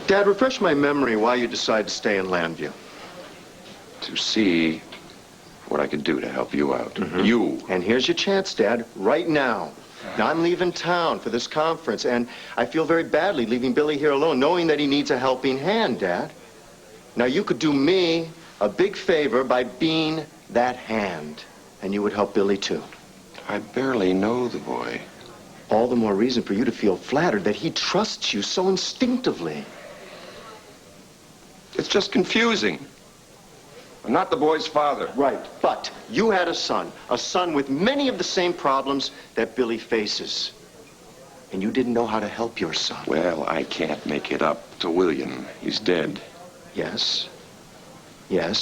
Dad, refresh my memory why you decided to stay in Llanview. To see what I could do to help you out. You. And here's your chance, Dad, right now. Now, I'm leaving town for this conference, and I feel very badly leaving Billy here alone, knowing that he needs a helping hand, Dad. Now, you could do me a big favor by being that hand, and you would help Billy, too. I barely know the boy. All the more reason for you to feel flattered that he trusts you so instinctively. It's just confusing. I'm not the boy's father. Right, but you had a son with many of the same problems that Billy faces. And you didn't know how to help your son. Well, I can't make it up to William. He's dead. Yes,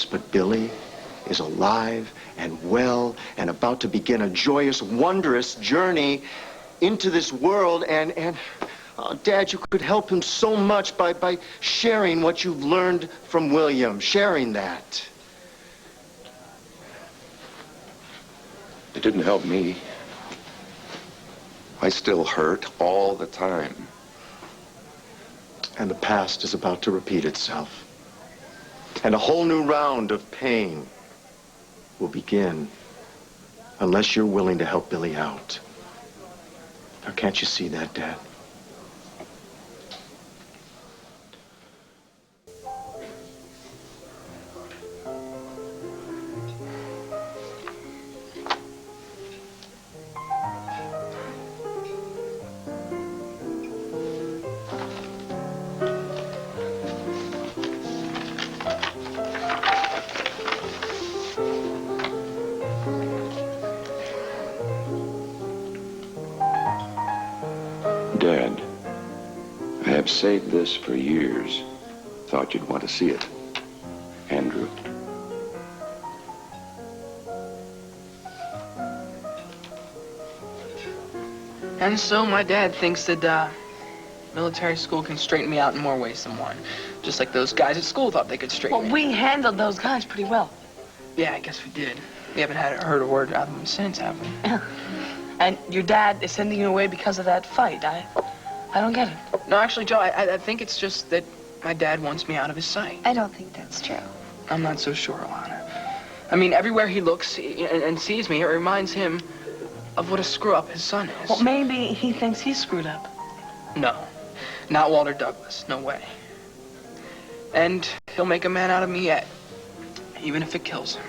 but Billy is alive and well and about to begin a joyous, wondrous journey into this world, and Dad, you could help him so much by sharing what you've learned from William, sharing that. It didn't help me. I still hurt all the time. And the past is about to repeat itself. And a whole new round of pain will begin unless you're willing to help Billy out. Now, can't you see that, Dad? Dad, I have saved this for years. Thought you'd want to see it. Andrew. And so my dad thinks that military school can straighten me out in more ways than one. Just like those guys at school thought they could straighten me. Well, we handled those guys pretty well. Yeah, I guess we did. We haven't heard a word out of them since, have we? And your dad is sending you away because of that fight. I don't get it. No, actually, Joe, I think it's just that my dad wants me out of his sight. I don't think that's true. I'm not so sure, Alana. I mean, everywhere he looks and sees me, it reminds him of what a screw-up his son is. Well, maybe he thinks he's screwed up. No, not Walter Douglas. No way. And he'll make a man out of me yet, even if it kills him.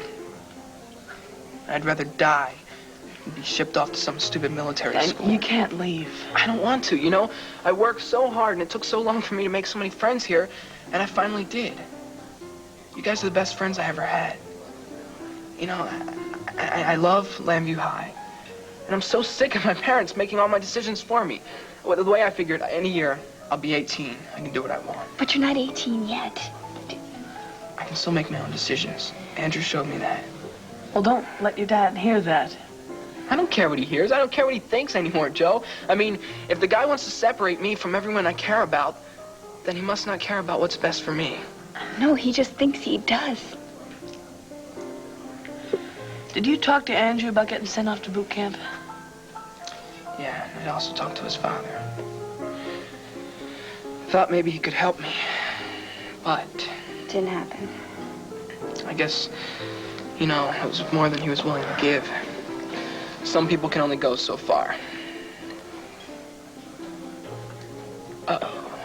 I'd rather die than be shipped off to some stupid military school. And you can't leave. I don't want to, you know? I worked so hard, and it took so long for me to make so many friends here, and I finally did. You guys are the best friends I ever had. You know, I love Llanview High. And I'm so sick of my parents making all my decisions for me. Well, the way I figured, in a year, I'll be 18. I can do what I want. But you're not 18 yet. I can still make my own decisions. Andrew showed me that. Well, don't let your dad hear that. I don't care what he hears. I don't care what he thinks anymore, Joe. I mean, if the guy wants to separate me from everyone I care about, then he must not care about what's best for me. No, he just thinks he does. Did you talk to Andrew about getting sent off to boot camp? Yeah, and I also talked to his father. Thought maybe he could help me, but... Didn't happen. I guess, you know, it was more than he was willing to give. Some people can only go so far. Uh-oh.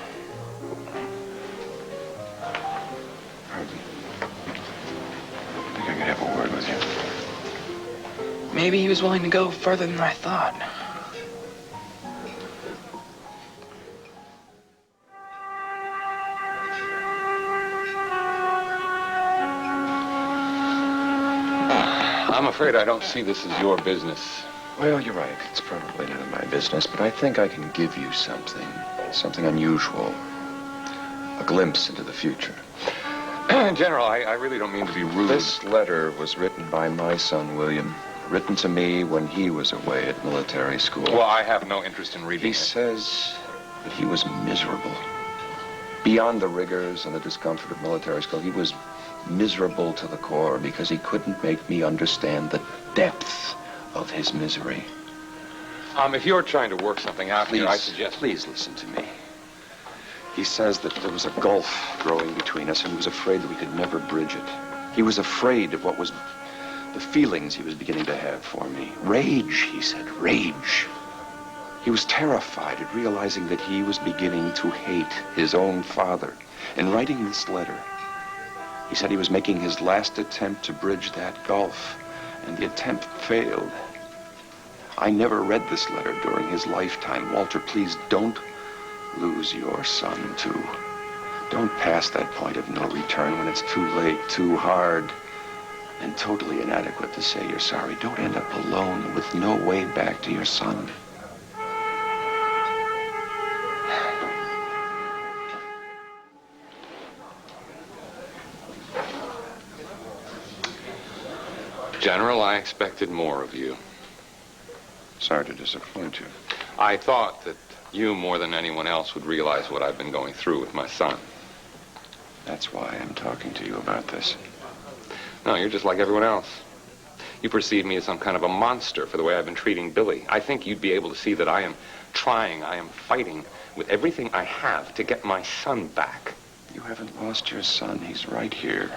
Harvey, I think I could have a word with you. Maybe he was willing to go further than I thought. I'm afraid I don't see this as your business. Well, you're right. It's probably none of my business, but I think I can give you something unusual. A glimpse into the future. General, I really don't mean to be rude. This letter was written by my son, William. Written to me when he was away at military school. Well, I have no interest in reading He it. says that he was miserable. Beyond the rigors and the discomfort of military school, he was miserable to the core because he couldn't make me understand the depth of his misery. If you're trying to work something out here, I suggest... Please listen to me. He says that there was a gulf growing between us, and he was afraid that we could never bridge it. He was afraid of what was the feelings he was beginning to have for me. Rage, he said, rage. He was terrified at realizing that he was beginning to hate his own father. In writing this letter, he said he was making his last attempt to bridge that gulf, and the attempt failed. I never read this letter during his lifetime. Walter, please don't lose your son, too. Don't pass that point of no return when it's too late, too hard, and totally inadequate to say you're sorry. Don't end up alone with no way back to your son. General, I expected more of you. Sorry to disappoint you. I thought that you, more than anyone else, would realize what I've been going through with my son. That's why I'm talking to you about this. No, you're just like everyone else. You perceive me as some kind of a monster for the way I've been treating Billy. I think you'd be able to see that I am trying, I am fighting with everything I have to get my son back. You haven't lost your son. He's right here.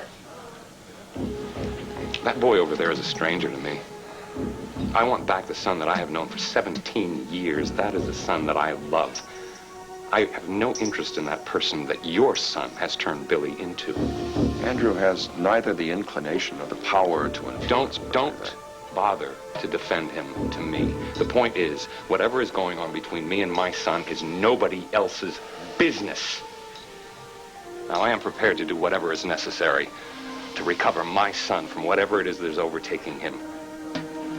That boy over there is a stranger to me. I want back the son that I have known for 17 years. That is the son that I love. I have no interest in that person that your son has turned Billy into. Andrew has neither the inclination nor the power to... Don't bother to defend him to me. The point is, whatever is going on between me and my son is nobody else's business. Now, I am prepared to do whatever is necessary to recover my son from whatever it is that is overtaking him.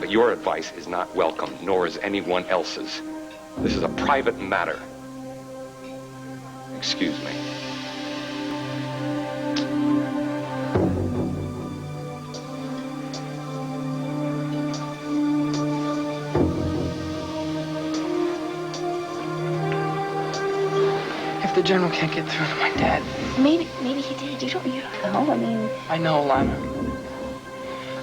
But your advice is not welcome, nor is anyone else's. This is a private matter. Excuse me. If the general can't get through to my dad. Maybe he did. You don't know. I mean... I know, Lana.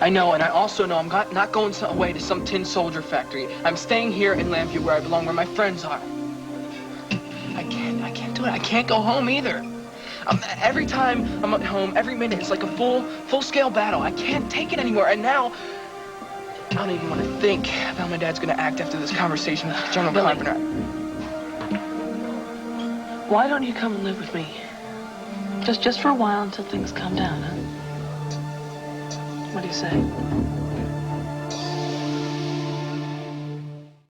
I know, and I also know I'm not going away to some tin soldier factory. I'm staying here in Lambview where I belong, where my friends are. I can't do it. I can't go home either. Every time I'm at home, every minute, it's like a full-scale battle. I can't take it anymore, and now I don't even want to think of how my dad's going to act after this conversation with General Carpenter. Why don't you come and live with me? Just for a while until things calm down, huh? What do you say?